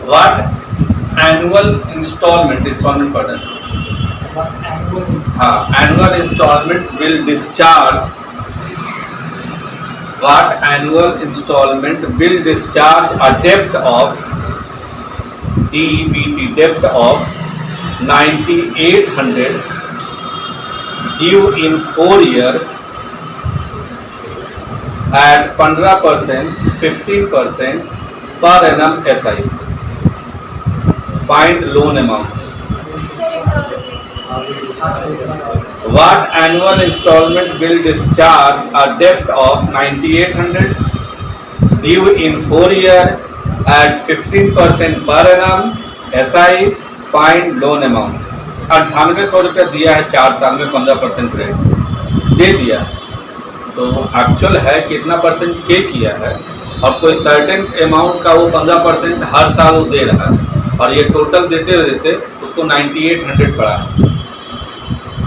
What annual installment पढ़ हाँ annual installment will discharge what annual installment will discharge a डेब्ट of DEBT डेब्ट of 9800 due in 4 year at 15%, 15% per annum SI. Find loan amount. What annual installment will discharge a debt of 9800 due in 4 year at 15% per annum SI. Find loan amount. 9800 रुपया दिया है 4 साल में 15% rate दे दिया, तो actual है कितना percent पे किया है और कोई सर्टेन अमाउंट का वो 15% हर साल वो दे रहा है और ये टोटल देते देते उसको 9800 पड़ा है।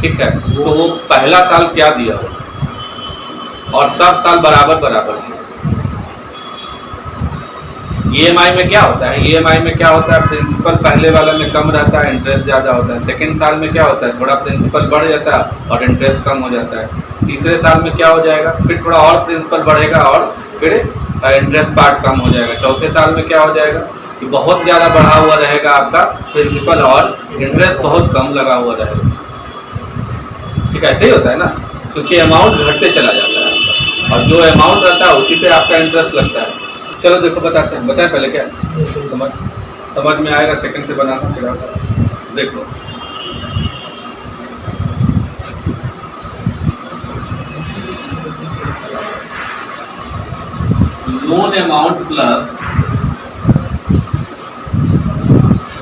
ठीक है, तो वो पहला साल क्या दिया हो और सब साल बराबर बराबर है। EMI में क्या होता है, EMI में क्या होता है, प्रिंसिपल पहले वाला में कम रहता है, इंटरेस्ट ज़्यादा होता है। सेकेंड साल में क्या होता है, थोड़ा प्रिंसिपल बढ़ जाता है और इंटरेस्ट कम हो जाता है। तीसरे साल में क्या हो जाएगा, फिर थोड़ा और प्रिंसिपल बढ़ेगा और फिर इंटरेस्ट पार्ट कम हो जाएगा। चौथे साल में क्या हो जाएगा कि बहुत ज़्यादा बढ़ा हुआ रहेगा आपका प्रिंसिपल और इंटरेस्ट बहुत कम लगा हुआ रहेगा। ठीक है, ऐसे ही होता है ना, क्योंकि अमाउंट घटते चला जाता है आपका और जो अमाउंट रहता है उसी पे आपका इंटरेस्ट लगता है। चलो देखो बताते हैं, बताएं पहले क्या समझ में आएगा, सेकंड से बनाना फिर आप देखो। लोन अमाउंट प्लस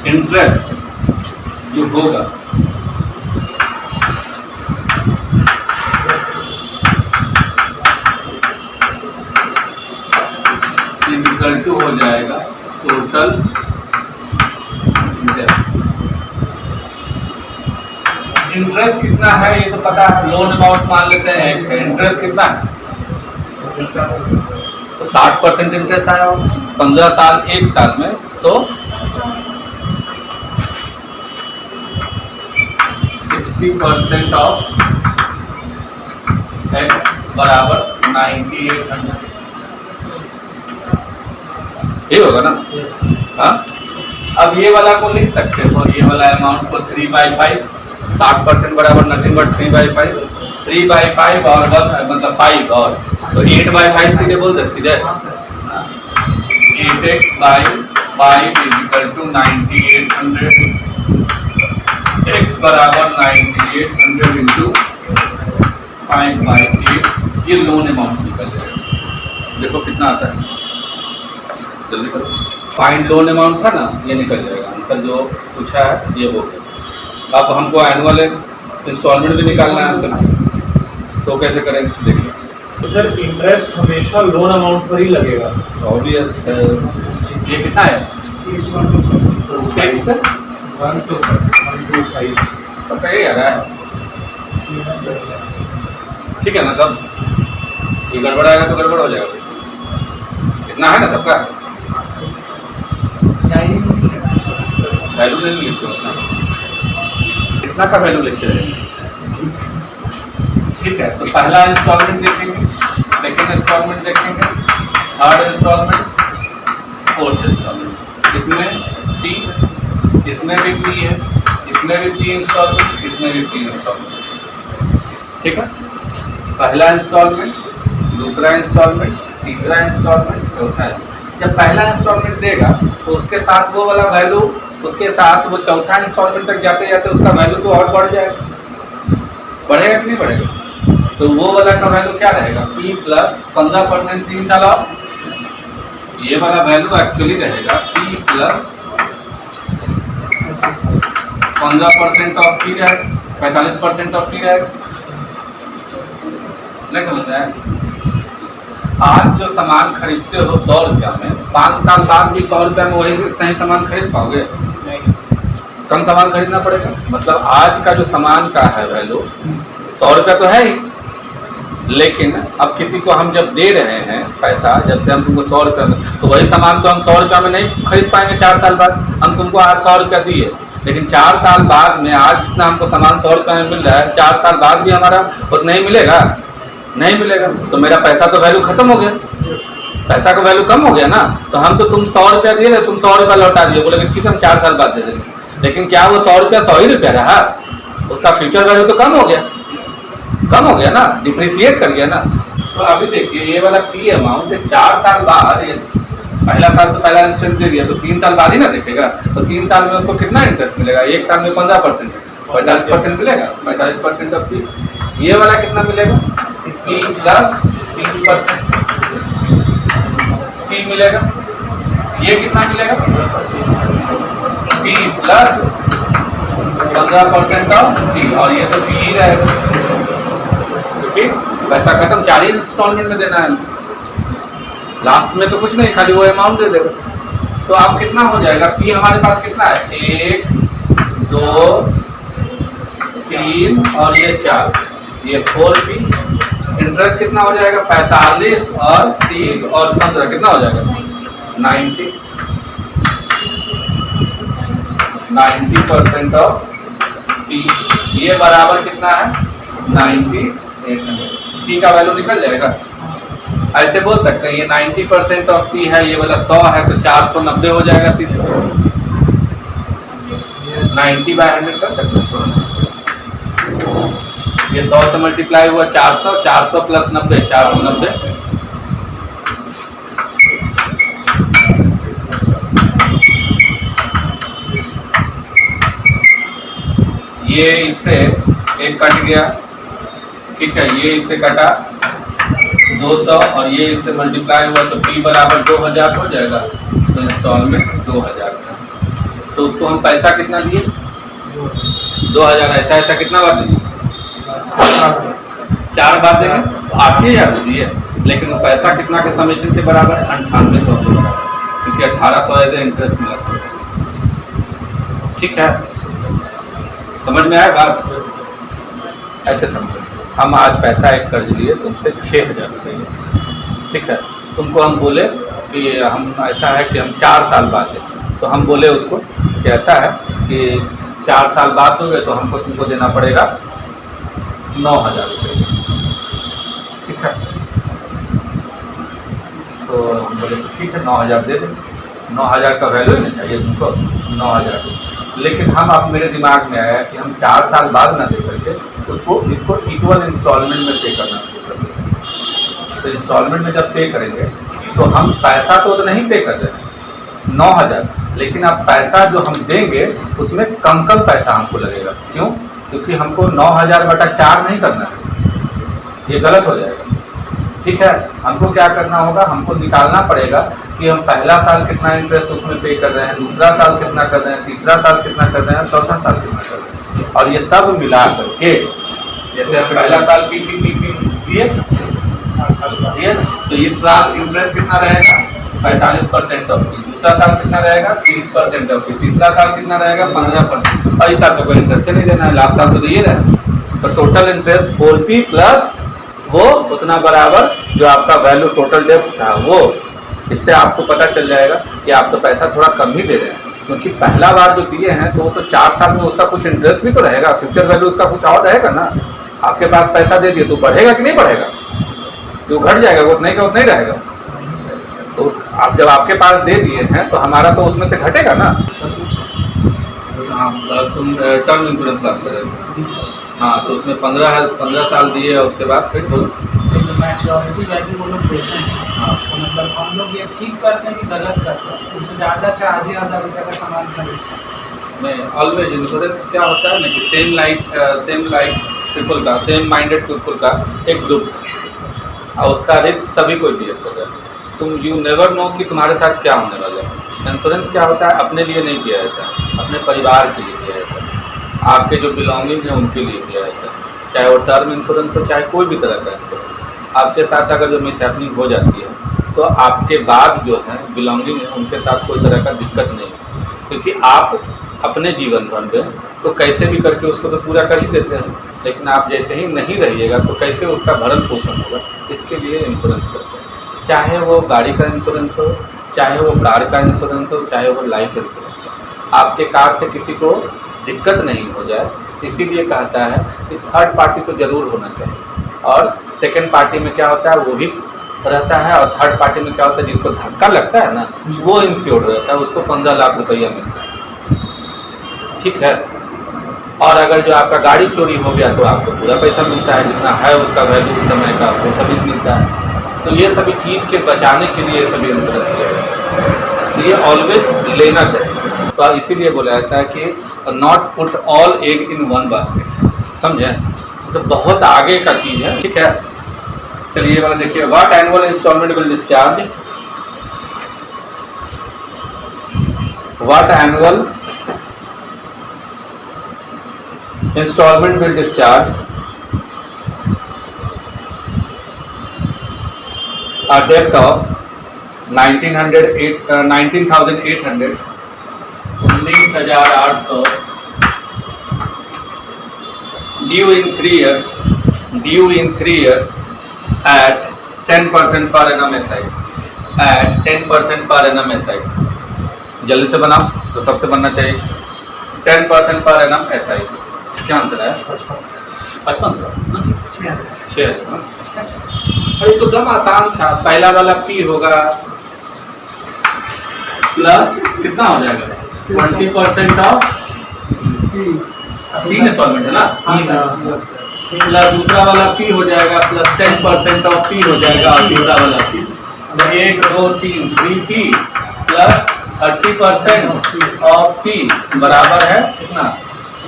इंटरेस्ट जो होगा इक्वल टू हो जाएगा टोटल इंटरेस्ट कितना है ये तो पता है, लोन अमाउंट मान लेते हैं एक है, इंटरेस्ट कितना है तो 60% इंटरेस्ट आया, 15 साल एक साल में तो 60% ऑफ x बराबर 9800 ये होगा ना। हाँ, अब ये वाला को लिख सकते हो, ये वाला अमाउंट को 3/5, 60% बराबर नथिंग बट 3/5, 3/5 और 1 मतलब 5 और तो 8/5 सीधे बोल दे सीधे 8x/5 is equal to 9800 x बराबर 9800 इंटू 5/8 ये लोन अमाउंट निकल जाएगा। देखो कितना आता है, जल्दी करो। फाइंड लोन अमाउंट था ना, ये निकल जाएगा आंसर जो पूछा है ये वो। अब हमको एनुअल इंस्टॉलमेंट भी निकालना है आंसर, तो कैसे करेंगे देखिए। तो सर इंटरेस्ट हमेशा लोन अमाउंट पर ही लगेगा, ऑब्वियस है। ये कितना है 6 125 पता ही आ रहा है। ठीक है, मतलब ये गड़बड़ आएगा तो गड़बड़ हो जाएगा। इतना है ना सबका, वैल्यू नहीं लिखते हो, इतना का वैल्यू लिखते रहेंगे। ठीक है, तो पहला इंस्टॉलमेंट देखेंगे, सेकेंड इंस्टॉलमेंट देखेंगे, थर्ड इंस्टॉलमेंट, फोर्थ इंस्टॉलमेंट। इसमें टी, इसमें भी टी है, इसमें भी टी इंस्टॉलमेंट, इसमें भी टी इंस्टॉलमेंट। ठीक है, पहला इंस्टॉलमेंट, दूसरा इंस्टॉलमेंट, तीसरा इंस्टॉलमेंट, चौथा है। जब पहला इंस्टॉलमेंट देगा तो उसके साथ वो वाला वैल्यू, उसके साथ वो चौथा इंस्टॉलमेंट तक जाते जाते उसका वैल्यू तो और बढ़ जाएगा, बढ़ेगा कि नहीं बढ़ेगा। तो वो वाला का वैल्यू क्या रहेगा, P प्लस 15% 3 साल और ये वाला वैल्यू एक्चुअली रहेगा P प्लस 15% ऑफ P रहेगा, 45% ऑफ P रहेगा। नहीं समझ रहा है। आज जो सामान खरीदते हो 100 रुपया में, 5 साल बाद भी 100 रुपया में वही इतना ही सामान खरीद पाओगे, कम सामान खरीदना पड़ेगा। मतलब आज का जो सामान का है वैल्यू 100 रुपया तो है ही, लेकिन अब किसी को हम जब दे रहे हैं पैसा, जब से हम तुमको 100 रुपये में, तो वही सामान तो हम 100 रुपये में नहीं खरीद पाएंगे 4 साल बाद। हम तुमको आज 100 रुपया दिए, लेकिन 4 साल बाद में आज जितना हमको सामान 100 रुपये में मिल रहा है, 4 साल बाद भी हमारा उतना ही मिलेगा? नहीं मिलेगा। तो मेरा पैसा तो वैल्यू खत्म हो गया, पैसा का वैल्यू कम हो गया ना। तो हम तो तुम 100 रुपया दिए थे, तुम 100 रुपया लौटा दिए, बोले कि हम 4 साल बाद दे देंगे, लेकिन क्या वो 100 रुपया 100 ही रुपया रहा? उसका फ्यूचर वैल्यू तो कम हो गया, कम हो गया ना, डिप्रिसिएट कर गया ना। तो अभी देखिए ये वाला पी अमाउंट 4 साल बाद, ये पहला साल तो पहला इंस्टेंट दे दिया, तो 3 साल बाद ही ना देखेगा। तो 3 साल में उसको कितना इंटरेस्ट मिलेगा? 1 साल में 15%, 50% मिलेगा, 45% ऑफ पी। ये वाला कितना मिलेगा? पी प्लस 30% पी मिलेगा। ये कितना मिलेगा? पी प्लस 15% ऑफ पी, और ये तो पी ही रहेगा, क्योंकि पैसा खत्म, 4 ही इंस्टॉलमेंट में देना है, लास्ट में तो कुछ नहीं, खाली वो अमाउंट दे देगा। तो आप कितना हो जाएगा? पी हमारे पास कितना है? 1, 2, 3 और ये 4, ये 4p। इंटरेस्ट कितना हो जाएगा? 45 और 30 और 15 कितना हो जाएगा? 90% ऑफ पी। ये बराबर कितना है? 9800। पी का वैल्यू निकल जाएगा। ऐसे बोल सकते हैं ये 90% ऑफ पी है, ये वाला 100 है, तो 490 हो जाएगा सीधे। 90/100 कर सकते हैं। ये 100 से मल्टीप्लाई हुआ 400, 400 प्लस 90, 490। ये इससे एक कट गया, ठीक है, ये इससे कटा 200 और ये इससे मल्टीप्लाई हुआ, तो पी बराबर 2000 हो जाएगा। तो इंस्टॉलमेंट 2000 का, तो उसको हम पैसा कितना दिए? 2000। ऐसा ऐसा कितना बार दिए? 4 बार देंगे तो 8000 दे दिए, लेकिन वो पैसा कितना के समेशन के बराबर? 9800 के बराबर, क्योंकि 1800 ऐसे इंटरेस्ट मिला था। ठीक है, समझ में आया बात? ऐसे समझो, हम आज पैसा एक कर्ज लिए तुमसे 6000 रुपये, ठीक है, तुमको हम बोले कि हम ऐसा है कि हम 4 साल बाद दें, तो हम बोले उसको कि ऐसा है कि 4 साल बाद दोगे तो हमको तुमको देना पड़ेगा 9000 रुपये, ठीक है। तो हम बोले ठीक है 9000 दे दें, 9000 का वैल्यू नहीं चाहिए तुमको, 9000। लेकिन हम अब मेरे दिमाग में आया कि हम 4 साल बाद ना दे करके उसको इसको इक्वल इंस्टॉलमेंट में पे करना शुरू कर देंगे। तो इंस्टॉलमेंट में जब पे करेंगे तो हम पैसा तो नहीं पे कर देंगे 9000, लेकिन अब पैसा जो हम देंगे उसमें कम कम पैसा हमको लगेगा। क्यों? क्योंकि हमको 9000/4 नहीं करना है, ये गलत हो जाएगा, ठीक है। हमको क्या करना होगा? हमको निकालना पड़ेगा कि हम पहला साल कितना इंटरेस्ट उसमें पे कर रहे हैं, दूसरा साल कितना कर रहे हैं, तीसरा साल कितना कर रहे हैं, चौथा साल कितना कर रहे हैं, और ये सब मिला करके, जैसे हम पहला साल पी दिए, तो इस साल इंटरेस्ट कितना रहेगा? 45% ऑफ, दूसरा साल कितना रहेगा? 30% ऑफ, तीसरा साल कितना रहेगा? 15%। और इस साल तो कोई इंटरेस्ट नहीं देना है, लास्ट साल तो दिए रहे। तो टोटल इंटरेस्ट 4p प्लस वो उतना बराबर जो आपका वैल्यू टोटल डेप्थ था वो। इससे आपको पता चल जाएगा कि आप तो पैसा थोड़ा कम ही दे रहे हैं, क्योंकि पहला बार जो दिए हैं तो वो तो 4 साल में उसका कुछ इंटरेस्ट भी तो रहेगा, फ्यूचर वैल्यू उसका कुछ और रहेगा ना। आपके पास पैसा दे दिए तो बढ़ेगा कि नहीं बढ़ेगा? जो घट जाएगा वो उतना ही का उतना ही रहेगा। तो आप जब आपके पास दे दिए हैं तो हमारा तो उसमें से घटेगा ना। तुम टर्म इंश्योरेंस बात कर रहे हो, हाँ, तो उसमें 15 साल दिए और उसके बाद फिर बोलो मैच्योरिटी वैल्यू वो लोग देते हैं। हाँ, तो मतलब हम लोग ये ठीक करते हैं कि गलत करते हैं? उससे ज़्यादा 4000 रुपये का सामान खरीदते हैं। नहीं, ऑलवेज इंश्योरेंस क्या होता है ना कि सेम लाइक पीपल का, सेम माइंडेड पीपल का एक ग्रुप, और उसका रिस्क सभी को बियर कर रहा है। तुम यू नेवर नो कि तुम्हारे साथ क्या होने वाला है। इंश्योरेंस क्या होता है? अपने लिए नहीं किया जाता है, अपने परिवार के लिए किया जाता है, आपके जो बिलोंगिंग है उनके लिए किया जाता है। चाहे वो टर्म इंश्योरेंस हो, चाहे कोई भी तरह का इंश्योरेंस। आपके साथ अगर जो मिसहैपनिंग हो जाती है तो आपके बाद जो है बिलोंगिंग है उनके साथ कोई तरह का दिक्कत नहीं है, क्योंकि आप अपने जीवन भर में तो कैसे भी करके उसको तो पूरा कर ही देते हैं। लेकिन आप जैसे ही नहीं रहिएगा तो कैसे उसका भरण पोषण होगा, इसके लिए इंश्योरेंस करते हैं। चाहे वो गाड़ी का इंश्योरेंस हो, चाहे वो कार का इंश्योरेंस हो, चाहे वो लाइफ इंश्योरेंस हो, आपके कार से किसी को दिक्कत नहीं हो जाए, इसीलिए कहता है कि थर्ड पार्टी तो ज़रूर होना चाहिए। और सेकेंड पार्टी में क्या होता है, वो भी रहता है, और थर्ड पार्टी में क्या होता है, जिसको धक्का लगता है ना वो इंश्योर्ड रहता है, उसको 15 लाख रुपया मिलता है। ठीक है। और अगर जो आपका गाड़ी चोरी हो गया तो आपको पूरा पैसा मिलता है, जितना है उसका वैल्यू उस समय का वो सभी मिलता है। तो ये सभी चीज़ के बचाने के लिए सभी इंश्योरेंस किया जाता है, तो ये ऑलवेज लेना चाहिए। तो इसीलिए बोला जाता है कि not put all egg in one basket, समझें, तो बहुत आगे का चीज़ है। ठीक है, चलिए वाला देखिए, what annual installment will discharge, what annual installment will discharge a debt of 19,800 19,800 due in 3 years at 10% per annum SI, at 10% per annum SI। जल्दी से बनाओ तो सबसे बनना चाहिए 10% पर annum SI। क्या आंसर है? 55। 6। अरे तो दम आसान था, पहला वाला P होगा प्लस कितना हो जाएगा 20% ऑफ 3 इंस्टॉलमेंट है ना, प्लस दूसरा वाला P हो जाएगा प्लस 10% ऑफ P हो जाएगा, और तीसरा वाला P 1 2 3 3P plus 30% of P बराबर है कितना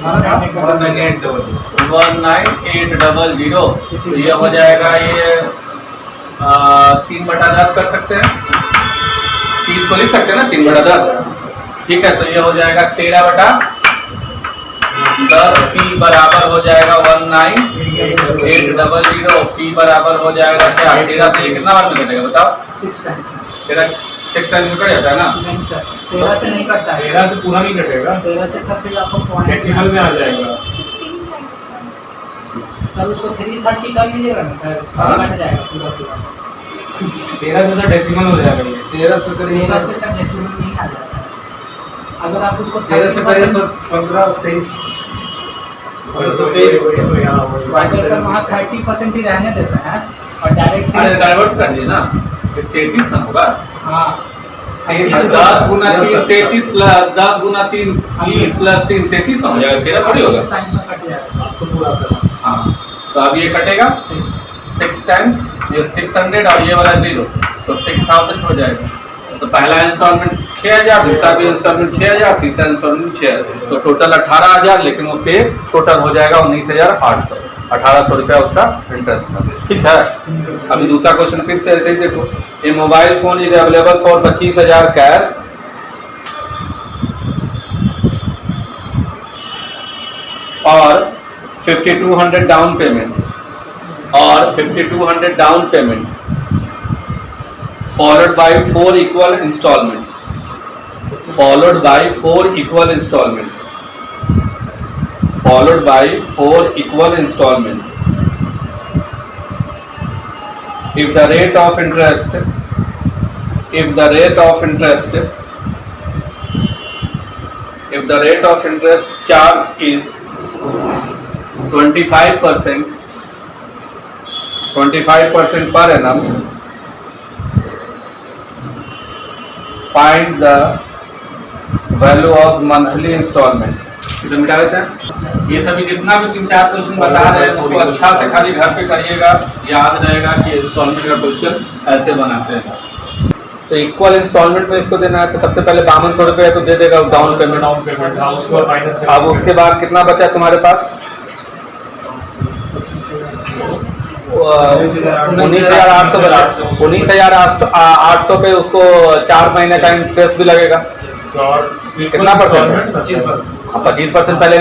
19,800। तो ये हो जाएगा, ये 3/10 कर सकते हैं, 30 को लिख सकते हैं ना 3/10। ठीक है, तो ये हो जाएगा 13/10, P बराबर हो जाएगा 19,800, P बराबर हो जाएगा क्या 13 से, ये कितना बार में कटेगा बताओ? 6 टाइम्स। 6 टाइम में कट जाता है ना? नहीं सर, 13 से नहीं कटता है। 13 से पूरा नहीं कटेगा, 13 से सर फिर आपको पॉइंट डेसिमल में आ जाएगा। सर उसको 330 कर लीजिएगा ना सर, कट जाएगा पूरा। 13 से सर डेसिमल हो जाएगा, ये 13 से सर डेसिमल नहीं आ जाता है। अगर आप उसको 13 से करिए सर 15 23 सर वहाँ 30% ही रहने देते हैं और डायरेक्ट डाइवर्ट कर दिए ना, 33 ना होगा। हाँ 10 गुना 3 33 प्लस 10 गुना 3 30 प्लस 3 33 ना हो जाएगा, 13 थोड़ी होगा। 6 टाइम्स में कट जाएगा तो पूरा करना। हाँ, तो अब ये कटेगा 6 टाइम्स, ये 600 और ये वाला 0, तो 6000 हो जाएगा। तो पहला इंस्टॉलमेंट 6000, दूसरा भी इंस्टॉलमेंट 6000, तीसरा इंस्टॉलमेंट 6000, तो टोटल 18,000, लेकिन वो पे टोटल हो जाएगा 19,800, 1,800 रुपया उसका इंटरेस्ट था। ठीक है, अभी दूसरा क्वेश्चन फिर से ऐसे ही देखो, a mobile phone is available for 25,000 cash और 5,200 डाउन पेमेंट, और 5,200 down payment followed by 4 equal installment, followed by 4 equal installment, followed by 4 equal installment. If the rate of interest, if the rate of interest, if the rate of interest charge is 25%, 25% per annum, find the value of monthly installment। इसे मिटा देते हैं। ये सभी जितना भी 3-4 question बता रहे हैं उसको अच्छा से खाली घर पे करिएगा, याद रहेगा कि इंस्टॉलमेंट का क्वेश्चन ऐसे बनाते हैं। तो इक्वल इंस्टॉलमेंट में इसको देना है, तो सबसे पहले 5200 रुपये तो दे देगा डाउन पेमेंट। अब उसके बाद कितना बचा तुम्हारे पास? 19,800 बचा। 19,800 पे उसको 4 महीने का इंटरेस्ट भी लगेगा। कितना परसेंट? 25% पहले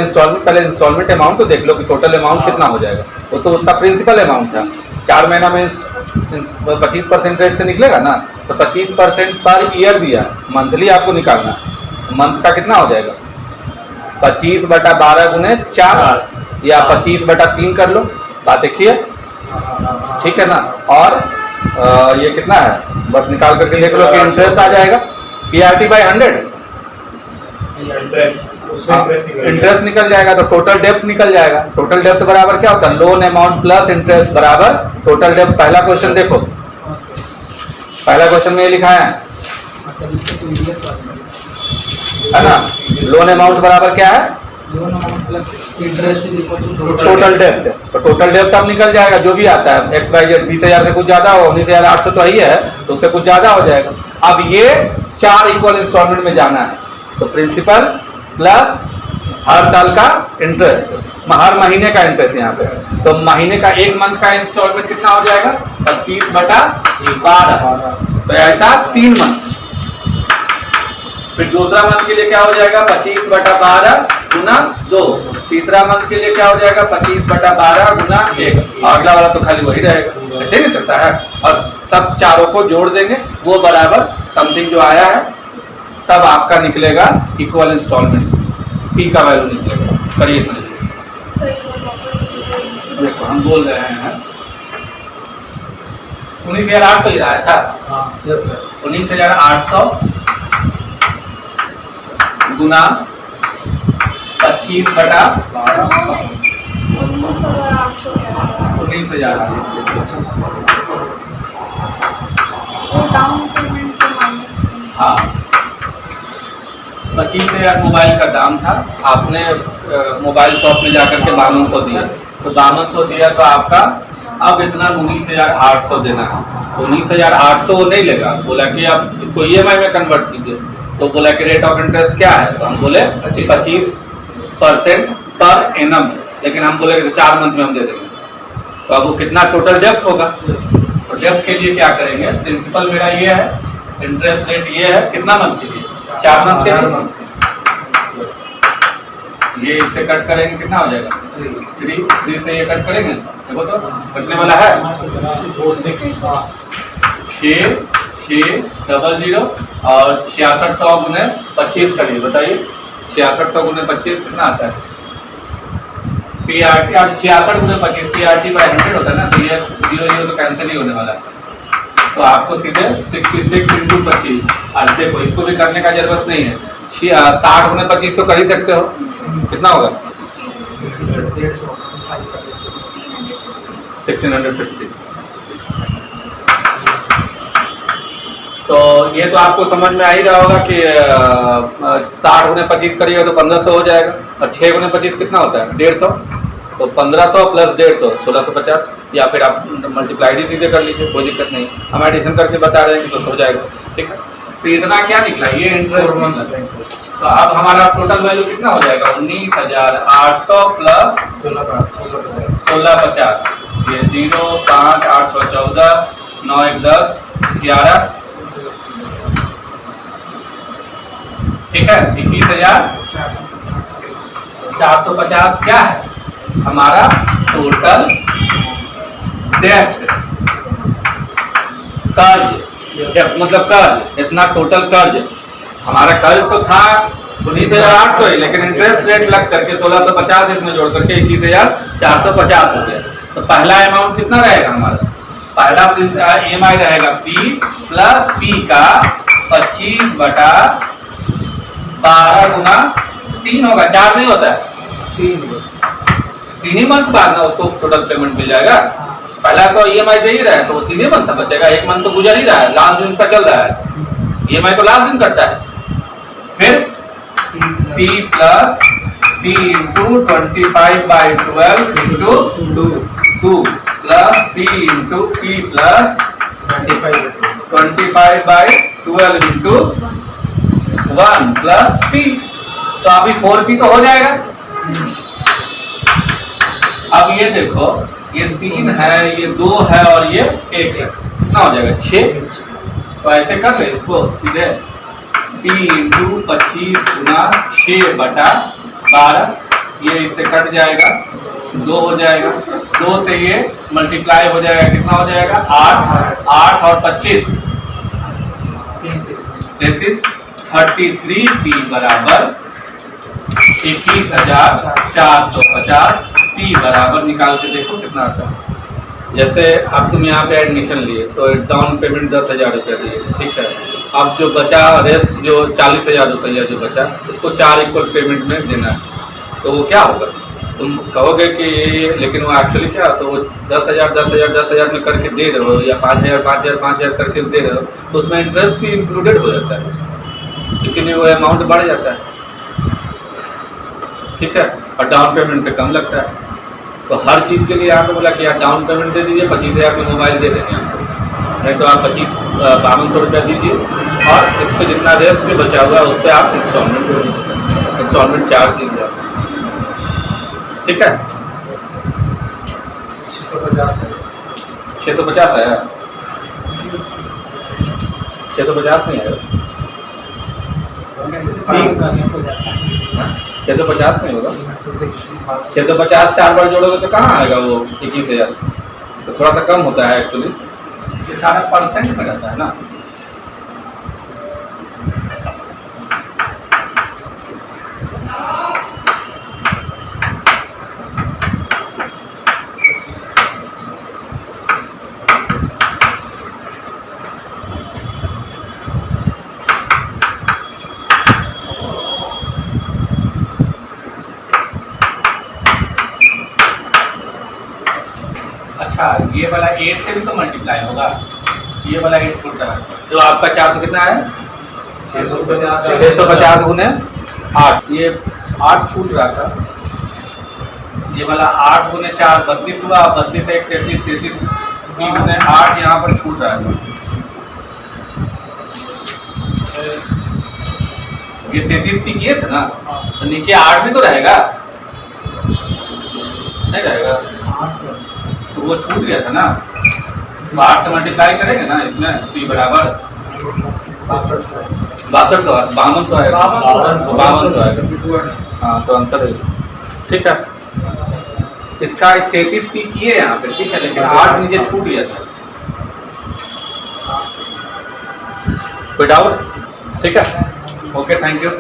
इंस्टॉलमेंट अमाउंट तो देख लो कि टोटल अमाउंट कितना हो जाएगा। वो तो उसका प्रिंसिपल अमाउंट था, 4 महीना में 25% रेट से निकलेगा ना, तो 25% पर ईयर दिया, मंथली आपको निकालना। मंथ का कितना हो जाएगा? 25/12 गुने 4, या 25/3 कर लो, बात एक ही है, ठीक है ना। और ये कितना है, बस निकाल करके लिख लो कि इंटरेस्ट आ जाएगा PRT/100, इंटरेस्ट निकल जाएगा तो टोटल डेप्थ निकल जाएगा। टोटल डेप्थ बराबर क्या होता है, लोन अमाउंट प्लस इंटरेस्ट बराबर टोटल डेप्थ। पहला क्वेश्चन देखो, पहला क्वेश्चन में ये लिखा है ना, लोन अमाउंट बराबर क्या है, loan amount plus interest is equal to total डेप्थ। तो टोटल डेप्थ अब निकल जाएगा जो भी आता है, XYZ 20,000 से कुछ ज्यादा हो, 19,800 तो ही है, तो उससे कुछ ज्यादा हो जाएगा। अब ये 4 इक्वल इंस्टॉलमेंट में जाना है, तो प्रिंसिपल प्लस हर साल का इंटरेस्ट, हर महीने का इंटरेस्ट यहाँ पे, तो महीने का 1 मंथ का इंस्टॉलमेंट कितना हो जाएगा, 25/12, तो ऐसा 3 मंथ। फिर दूसरा मंथ के लिए क्या हो जाएगा, 25/12 गुना 2। तीसरा मंथ के लिए क्या हो जाएगा, 25/12 गुना 1। अगला वाला तो खाली वही रहेगा, ऐसे नहीं चलता है। और सब चारों को जोड़ देंगे, वो बराबर समथिंग जो आया है, तब आपका निकलेगा इक्वल इंस्टॉलमेंट, P का वैल्यू निकलेगा। करिए हम बोल रहे हैं 19,800 ही रहा है, अच्छा 19,800 गुना 25/12 19,000। हाँ 25,000 मोबाइल का दाम था, आपने मोबाइल शॉप में जाकर के 5200 दिया, तो 5200 दिया तो आपका अब इतना 19,800 देना है। तो 19,800 वो नहीं लेगा, बोला कि आप इसको EMI में कन्वर्ट कीजिए, तो बोला कि रेट ऑफ इंटरेस्ट क्या है, तो हम बोले 25% पर एनम, लेकिन हम बोले कि 4 मंथ में हम दे देंगे। तो अब वो कितना टोटल डेप्थ होगा, तो डेप्थ के लिए क्या करेंगे, प्रिंसिपल मेरा ये है, इंटरेस्ट रेट ये है, कितना मंथ के लिए, 4 मंथ के लिए। ये इससे कट करेंगे कितना हो जाएगा, 3 से ये कट करेंगे, देखो तो कटने वाला है 6,600 और 6600 गुने 25 करिए, बताइए 6600 गुने 25 कितना आता है, PRT 66 गुने 25 PRT/100 होता है ना, तो ये 0 तो कैंसिल ही होने वाला है। तो आपको सीधे 66 × 25, और देखो इसको भी करने का जरूरत नहीं है, 60 गुने 25 तो कर ही सकते हो, कितना होगा 1650। तो ये तो आपको समझ में आ ही रहा होगा कि 60 गुने 25 करिएगा तो 1500 हो जाएगा, और 6 गुने 25 कितना होता है 150, तो 1500 प्लस 150 1650, या फिर आप मल्टीप्लाई भी सीधे कर लीजिए, कोई दिक्कत नहीं, हम एडिशन करके बता रहे हैं कि तो हो जाएगा, ठीक है। तो इतना क्या निकला, ये इंटरेस्ट। तो अब हमारा टोटल वैल्यू कितना हो जाएगा, 19,800 प्लस 1650, ये 0 5 814 9 1 10 11, ठीक है, 21,450 क्या है हमारा टोटल डेब्ट, कर्ज, मतलब कर्ज, इतना टोटल कर्ज। हमारा कर्ज तो था 19,800 ही, लेकिन इंटरेस्ट रेट लग करके 1650 इसमें जोड़ करके 21,450 हो गया। तो पहला अमाउंट कितना रहेगा हमारा, पहला EMI रहेगा P प्लस P का 25/12 गुना 3 होगा, 4 नहीं होता है, 3 ही मंथ बाद ना उसको टोटल पेमेंट मिल जाएगा। पहला तो EMI दे ही रहा है, तो वो 3 ही मंथ बचेगा, 1 मंथ तो गुजर ही रहा है, लास्ट दिन का चल रहा है, EMI तो लास्ट दिन करता है। फिर P plus P into 25/12 into 2 plus P into P plus 25/12 into 1 plus P, तो अभी 4P तो हो जाएगा। अब ये देखो, ये 3 है, ये 2 है और ये 1 है, कितना हो जाएगा 6। तो ऐसे कर ले इसको सीधे, P इंटू 25 गुना 6/12, ये इससे कट जाएगा, 2 हो जाएगा, 2 से ये मल्टीप्लाई हो जाएगा, कितना हो जाएगा 8 और 25 33, 33P बराबर 21,450 पी बराबर निकाल के देखो कितना आता है। जैसे अब तुम यहाँ पे एडमिशन लिए तो डाउन पेमेंट 10,000 रुपया दिए, ठीक है। अब जो बचा रेस्ट जो 40,000 रुपया जो बचा इसको 4 इक्वल पेमेंट में देना है, तो वो क्या होगा? तुम कहोगे कि ये, लेकिन वो एक्चुअली क्या, तो वो 10,000 10,000 10,000 में करके दे रहे हो या 5,000 5,000 5,000 करके दे रहे हो, तो उसमें इंटरेस्ट भी इंक्लूडेड हो जाता है, इसीलिए वो अमाउंट बढ़ जाता है, ठीक है। और डाउन पेमेंट पे कम लगता है। तो हर चीज़ के लिए आपको बोला कि यार डाउन पेमेंट दे दीजिए, 25,000 में मोबाइल दे देंगे आपको, नहीं तो आप 5200 रुपया दीजिए और इस पर जितना रेस्ट में बचा हुआ है उस पर आप इंस्टॉलमेंट चार्ज कीजिए आप, ठीक है। 650 है। 650 है, 650 नहीं है, 650 नहीं होगा। 650 4 बार जोड़ोगे तो कहाँ आएगा वो 21,000, तो थोड़ा सा कम होता है एक्चुअली, ये सारा परसेंट में रहता है ना। अच्छा, ये वाला 8 से भी तो मल्टीप्लाई होगा, ये वाला 8 फुट रहा है, जो आपका 400 कितना है, 650 गुने 8, ये 8 फुट रहा था, ये वाला 8 गुने 4 32 हुआ, 32 1 33 33 गुने 8 यहाँ पर छूट रहा था, ये 33 पी किए थे ना, तो नीचे 8 भी तो रहेगा, नहीं रहेगा, तो वो छूट गया था ना, तो 8 से मल्टीप्लाई करेंगे ना इसमें, पी बराबर 6200 आएगा, 5200 आएगा, हाँ तो आंसर है, ठीक है। इसका 33 पी किए यहाँ पे, ठीक है, लेकिन 8 नीचे छूट गया था, कोई डाउट? ठीक है, ओके, थैंक यू।